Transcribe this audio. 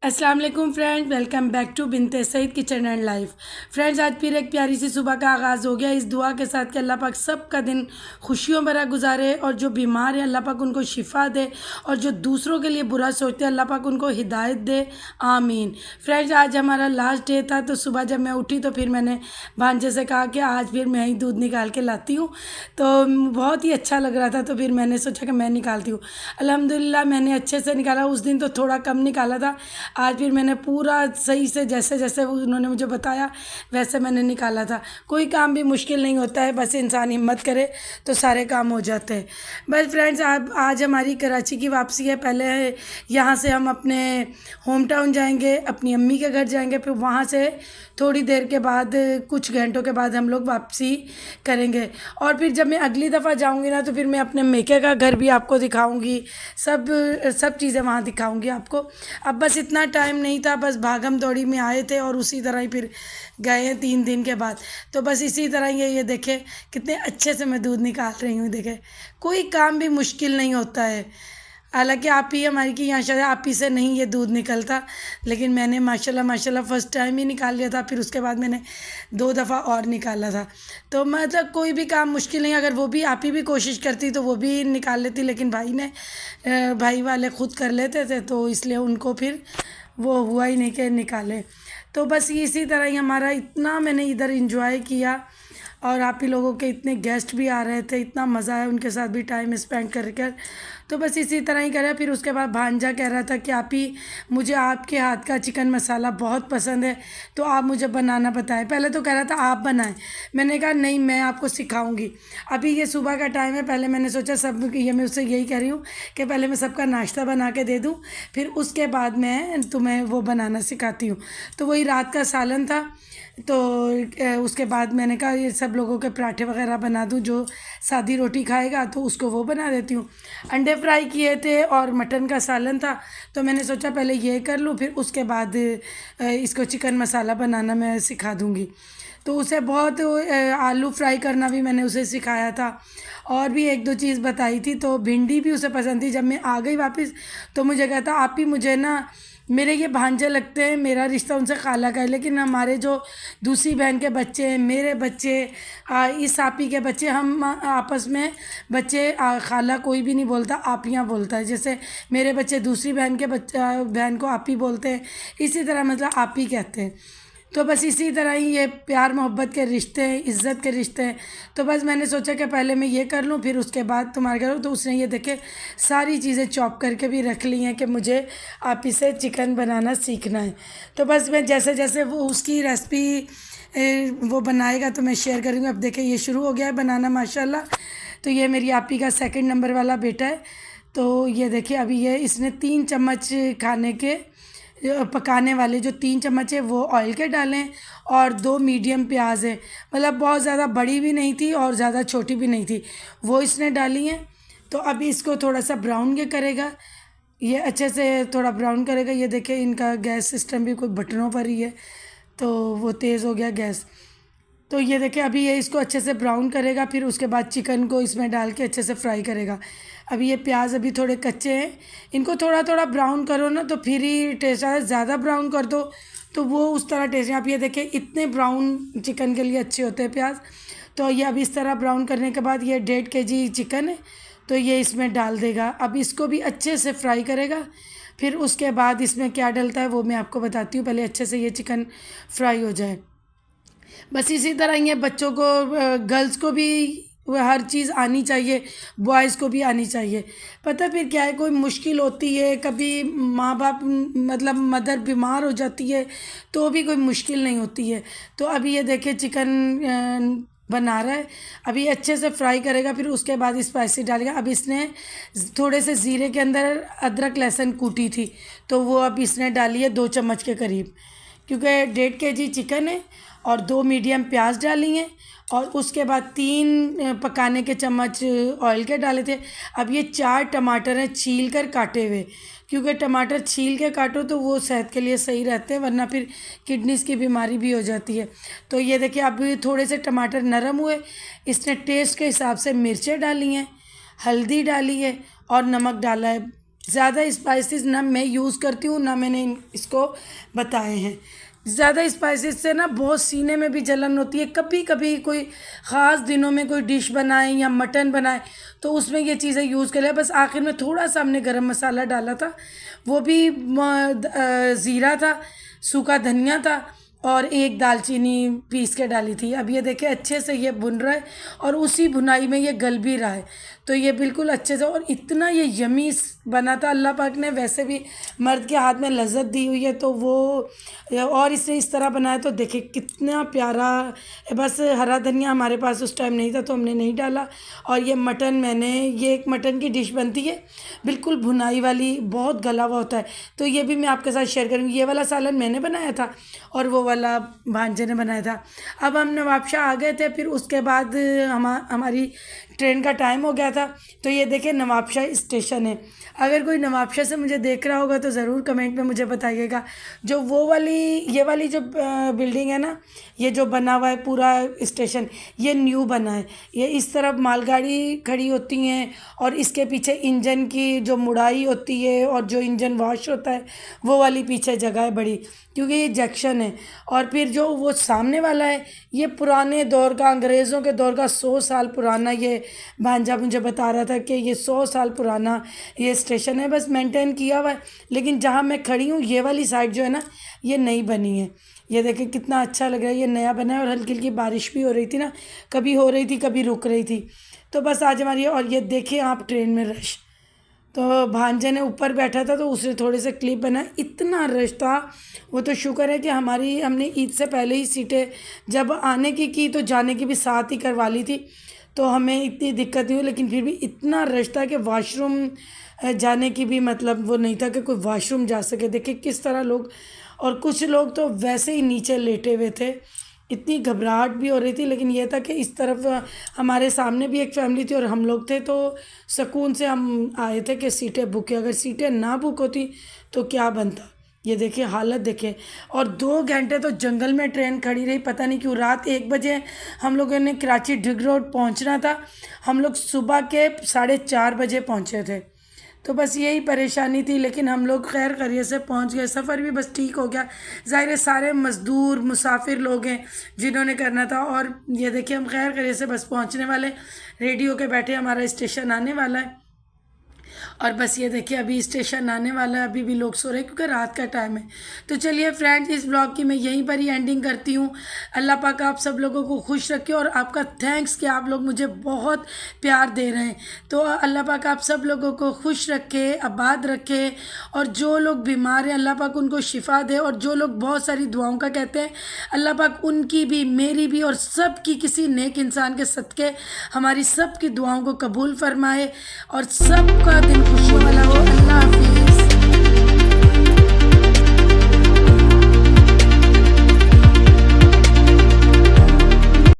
अस्सलाम वालेकुम friends, welcome back to Binte Saeed kitchen and life. Friends, आज फिर एक प्यारी सी सुबह का आगाज़ हो गया इस दुआ के साथ कि अल्लाह पाक सबका दिन खुशियों भरा गुजारे और जो बीमार है अल्लाह पाक उनको शिफा दे और जो दूसरों के लिए बुरा सोचते हैं अल्लाह पाक उनको हिदायत दे। आमीन। फ्रेंड्स, आज हमारा लास्ट डे था तो सुबह जब मैं उठी तो फिर मैंने भांजे से कहा कि आज फिर मैं ही दूध निकाल के लाती हूँ। तो बहुत ही अच्छा लग रहा था तो फिर मैंने सोचा कि मैं निकालती हूँ। अल्हम्दुलिल्लाह मैंने अच्छे से निकाला। उस दिन तो थोड़ा कम निकाला था, आज फिर मैंने पूरा सही से जैसे जैसे उन्होंने मुझे बताया वैसे मैंने निकाला था। कोई काम भी मुश्किल नहीं होता है, बस इंसान हिम्मत करे तो सारे काम हो जाते हैं। बस फ्रेंड्स, आज हमारी कराची की वापसी है। पहले यहाँ से हम अपने होम टाउन जाएंगे, अपनी अम्मी के घर जाएंगे, फिर वहाँ से थोड़ी देर के बाद कुछ घंटों के बाद हम लोग वापसी करेंगे। और फिर जब मैं अगली दफ़ा जाऊँगी ना तो फिर मैं अपने मेके का घर भी आपको दिखाऊँगी, सब सब चीज़ें वहाँ दिखाऊँगी आपको। अब बस इतना टाइम नहीं था, बस भागम दौड़ी में आए थे और उसी तरह ही फिर गए हैं 3 दिन के बाद। तो बस इसी तरह ये देखें कितने अच्छे से मैं दूध निकाल रही हूँ। देखें, कोई काम भी मुश्किल नहीं होता है। हालांकि आप ही हमारी कि यहाँ शायद आप ही से नहीं ये दूध निकलता, लेकिन मैंने माशाल्लाह माशाल्लाह फ़र्स्ट टाइम ही निकाल लिया था, फिर उसके बाद मैंने 2 दफ़ा और निकाला था। तो मतलब कोई भी काम मुश्किल नहीं, अगर वो भी आप ही भी कोशिश करती तो वो भी निकाल लेती, लेकिन भाई वाले ख़ुद कर लेते थे तो इसलिए उनको फिर वो हुआ ही नहीं कि निकाले। तो बस इसी तरह ही हमारा इतना मैंने इधर इंजॉय किया और आप ही लोगों के इतने गेस्ट भी आ रहे थे, इतना मज़ा आया उनके साथ भी टाइम स्पेंड कर कर। तो बस इसी तरह ही करा। फिर उसके बाद भांजा कह रहा था कि आप ही, मुझे आपके हाथ का चिकन मसाला बहुत पसंद है तो आप मुझे बनाना बताएं। पहले तो कह रहा था आप बनाएं, मैंने कहा नहीं मैं आपको सिखाऊंगी। अभी ये सुबह का टाइम है, पहले मैंने सोचा सब ये मैं उससे यही कह रही हूँ कि पहले मैं सबका नाश्ता बना के दे दूँ, फिर उसके बाद मैं तुम्हें वो बनाना सिखाती हूँ। तो वही रात का सालन था तो उसके बाद मैंने कहा ये सब लोगों के पराठे वगैरह बना दूँ, जो सादी रोटी खाएगा तो उसको वो बना देती हूँ। अंडे फ्राई किए थे और मटन का सालन था तो मैंने सोचा पहले ये कर लूँ, फिर उसके बाद इसको चिकन मसाला बनाना मैं सिखा दूँगी। तो उसे बहुत आलू फ्राई करना भी मैंने उसे सिखाया था और भी एक दो चीज़ बताई थी। तो भिंडी भी उसे पसंद थी। जब मैं आ गई वापस तो मुझे कहता आप ही मुझे ना, मेरे ये भांजे लगते हैं, मेरा रिश्ता उनसे खाला का है, लेकिन हमारे जो दूसरी बहन के बच्चे हैं, मेरे बच्चे, इस आपी के बच्चे, हम आपस में बच्चे खाला कोई भी नहीं बोलता, आपियाँ बोलता है। जैसे मेरे बच्चे दूसरी बहन के बहन को आपी बोलते हैं, इसी तरह मतलब आपी कहते हैं। तो बस इसी तरह ही ये प्यार मोहब्बत के रिश्ते हैं, इज़्ज़त के रिश्ते हैं। तो बस मैंने सोचा कि पहले मैं ये कर लूँ फिर उसके बाद तुम्हारे घर। तो उसने ये देखे सारी चीज़ें चॉप करके भी रख ली हैं कि मुझे आप इसे चिकन बनाना सीखना है। तो बस मैं जैसे जैसे वो उसकी रेसिपी वो बनाएगा तो मैं शेयर करूँगी। अब देखें ये शुरू हो गया है बनाना माशाल्लाह। तो ये मेरी आपी का 2 नंबर वाला बेटा है। तो ये देखिए अभी ये इसने 3 चम्मच खाने के पकाने वाले जो 3 चम्मच है वो ऑयल के डालें और 2 मीडियम प्याज है, मतलब बहुत ज़्यादा बड़ी भी नहीं थी और ज़्यादा छोटी भी नहीं थी, वो इसने डाली हैं। तो अभी इसको थोड़ा सा ब्राउन ये करेगा, ये अच्छे से थोड़ा ब्राउन करेगा। ये देखिए इनका गैस सिस्टम भी कोई बटनों पर ही है तो वो तेज़ हो गया गैस। तो ये देखिए अभी ये इसको अच्छे से ब्राउन करेगा, फिर उसके बाद चिकन को इसमें डाल के अच्छे से फ्राई करेगा। अभी ये प्याज अभी थोड़े कच्चे हैं, इनको थोड़ा थोड़ा ब्राउन करो ना तो फिर ही टेस्ट आता है। ज़्यादा ब्राउन कर दो तो वो उस तरह टेस्ट नहीं। आप ये देखिए इतने ब्राउन चिकन के लिए अच्छे होते हैं प्याज। तो ये अब इस तरह ब्राउन करने के बाद ये 1.5 kg चिकन है तो ये इसमें डाल देगा। अब इसको भी अच्छे से फ्राई करेगा, फिर उसके बाद इसमें क्या डलता है वो मैं आपको बताती हूँ। पहले अच्छे से ये चिकन फ्राई हो जाए। बस इसी तरह ये बच्चों को, गर्ल्स को भी हर चीज़ आनी चाहिए, बॉयज़ को भी आनी चाहिए। पता फिर क्या है, कोई मुश्किल होती है, कभी माँ बाप मतलब मदर बीमार हो जाती है तो भी कोई मुश्किल नहीं होती है। तो अभी ये देखिए चिकन बना रहा है, अभी अच्छे से फ्राई करेगा, फिर उसके बाद स्पाइसी डालेगा। अब इसने थोड़े से ज़ीरे के अंदर अदरक लहसुन कूटी थी तो वो अब इसने डाली है 2 चम्मच के करीब, क्योंकि 1.5 kg चिकन है और 2 मीडियम प्याज डाली हैं और उसके बाद 3 पकाने के चम्मच ऑयल के डाले थे। अब ये 4 टमाटर हैं छील कर काटे हुए, क्योंकि टमाटर छील के काटो तो वो सेहत के लिए सही रहते हैं, वरना फिर किडनीज़ की बीमारी भी हो जाती है। तो ये देखिए अब थोड़े से टमाटर नरम हुए, इसने टेस्ट के हिसाब से मिर्चें डाली हैं, हल्दी डाली है और नमक डाला है ज़्यादा स्पाइसेस ना मैं यूज़ करती हूँ ना मैंने इसको बताए हैं। ज़्यादा स्पाइसेस से ना बहुत सीने में भी जलन होती है। कभी कभी कोई ख़ास दिनों में कोई डिश बनाए या मटन बनाए तो उसमें ये चीज़ें यूज़ कर लिया। बस आखिर में थोड़ा सा हमने गरम मसाला डाला था, वो भी ज़ीरा था, सूखा धनिया था और एक दालचीनी पीस के डाली थी। अब ये देखिए अच्छे से ये भुन रहा है और उसी भुनाई में ये गल भी रहा है। तो ये बिल्कुल अच्छे से, और इतना ये यमी बना था। अल्लाह पाक ने वैसे भी मर्द के हाथ में लज्जत दी हुई है, तो वो और इसे इस तरह बनाया तो देखिए कितना प्यारा। बस हरा धनिया हमारे पास उस टाइम नहीं था तो हमने नहीं डाला। और ये मटन ये एक मटन की डिश बनती है बिल्कुल भुनाई वाली, बहुत गला हुआ होता है। तो ये भी मैं आपके साथ शेयर करूँगी। ये वाला सालन मैंने बनाया था और वो वाला भांजे ने बनाया था। अब हम नवाबशाह आ गए थे, फिर उसके बाद हमारी ट्रेन का टाइम हो गया था। तो ये देखिए नवाबशाह स्टेशन है। अगर कोई नवाबशाह से मुझे देख रहा होगा तो ज़रूर कमेंट में मुझे बताइएगा। जो ये वाली जो बिल्डिंग है ना, ये जो बना हुआ है पूरा स्टेशन, ये न्यू बना है। ये इस तरफ मालगाड़ी खड़ी होती हैं और इसके पीछे इंजन की जो मुड़ाई होती है और जो इंजन वॉश होता है वो वाली पीछे जगह है बड़ी, क्योंकि ये जंक्शन है। और फिर जो वो सामने वाला है ये पुराने दौर का, अंग्रेज़ों के दौर का 100 साल पुराना, ये भांजा मुझे बता रहा था कि ये 100 साल पुराना ये स्टेशन है, बस मेंटेन किया हुआ है। लेकिन जहाँ मैं खड़ी हूँ ये वाली साइड जो है ना, ये नई बनी है। ये देखिए कितना अच्छा लग रहा है, ये नया बना है। और हल्की हल्की बारिश भी हो रही थी ना, कभी हो रही थी कभी रुक रही थी। तो बस आज हमारी, और ये देखिए आप ट्रेन में रश, तो भांजे ने ऊपर बैठा था तो उसने थोड़े से क्लिप बनाए, इतना रश था। वो तो शुक्र है कि हमने ईद से पहले ही सीटें जब आने की तो जाने की भी साथ ही करवा ली थी, तो हमें इतनी दिक्कत नहीं हुई। लेकिन फिर भी इतना रश था कि वॉशरूम जाने की भी मतलब वो नहीं था कि कोई वॉशरूम जा सके। देखिए किस तरह लोग, और कुछ लोग तो वैसे ही नीचे लेटे हुए थे। इतनी घबराहट भी हो रही थी। लेकिन ये था कि इस तरफ हमारे सामने भी एक फैमिली थी और हम लोग थे, तो सुकून से हम आए थे कि सीटें बुक है। अगर सीटें ना बुक होती तो क्या बनता। ये देखिए हालत देखिए। और 2 घंटे तो जंगल में ट्रेन खड़ी रही, पता नहीं क्यों। रात 1 बजे हम लोगों ने कराची ड्रिग रोड पहुंचना था, हम लोग सुबह के 4:30 बजे पहुंचे थे। तो बस यही परेशानी थी, लेकिन हम लोग खैर खैरियत से पहुंच गए। सफ़र भी बस ठीक हो गया। ज़ाहिर है सारे मज़दूर मुसाफिर लोग हैं जिन्होंने करना था। और ये देखिए हम खैर खैरियत से बस पहुंचने वाले, रेडी होके बैठे, हमारा स्टेशन आने वाला है। और बस ये देखिए अभी स्टेशन आने वाला है, अभी भी लोग सो रहे हैं क्योंकि रात का टाइम है। तो चलिए फ्रेंड्स, इस ब्लॉग की मैं यहीं पर ही एंडिंग करती हूँ। अल्लाह पाक आप सब लोगों को खुश रखे और आपका थैंक्स कि आप लोग मुझे बहुत प्यार दे रहे हैं। तो अल्लाह पाक आप सब लोगों को खुश रखे, आबाद रखे। और जो लोग बीमार हैं अल्लाह पाक उनको शिफा दे। और जो लोग बहुत सारी दुआओं का कहते हैं, अल्लाह पाक उनकी भी, मेरी भी और सब की, किसी नेक इंसान के सदक़े हमारी सब की दुआओं को कबूल फरमाए और सबका दिन खुशियों वाला हो। अल्लाह हाफ़िज़।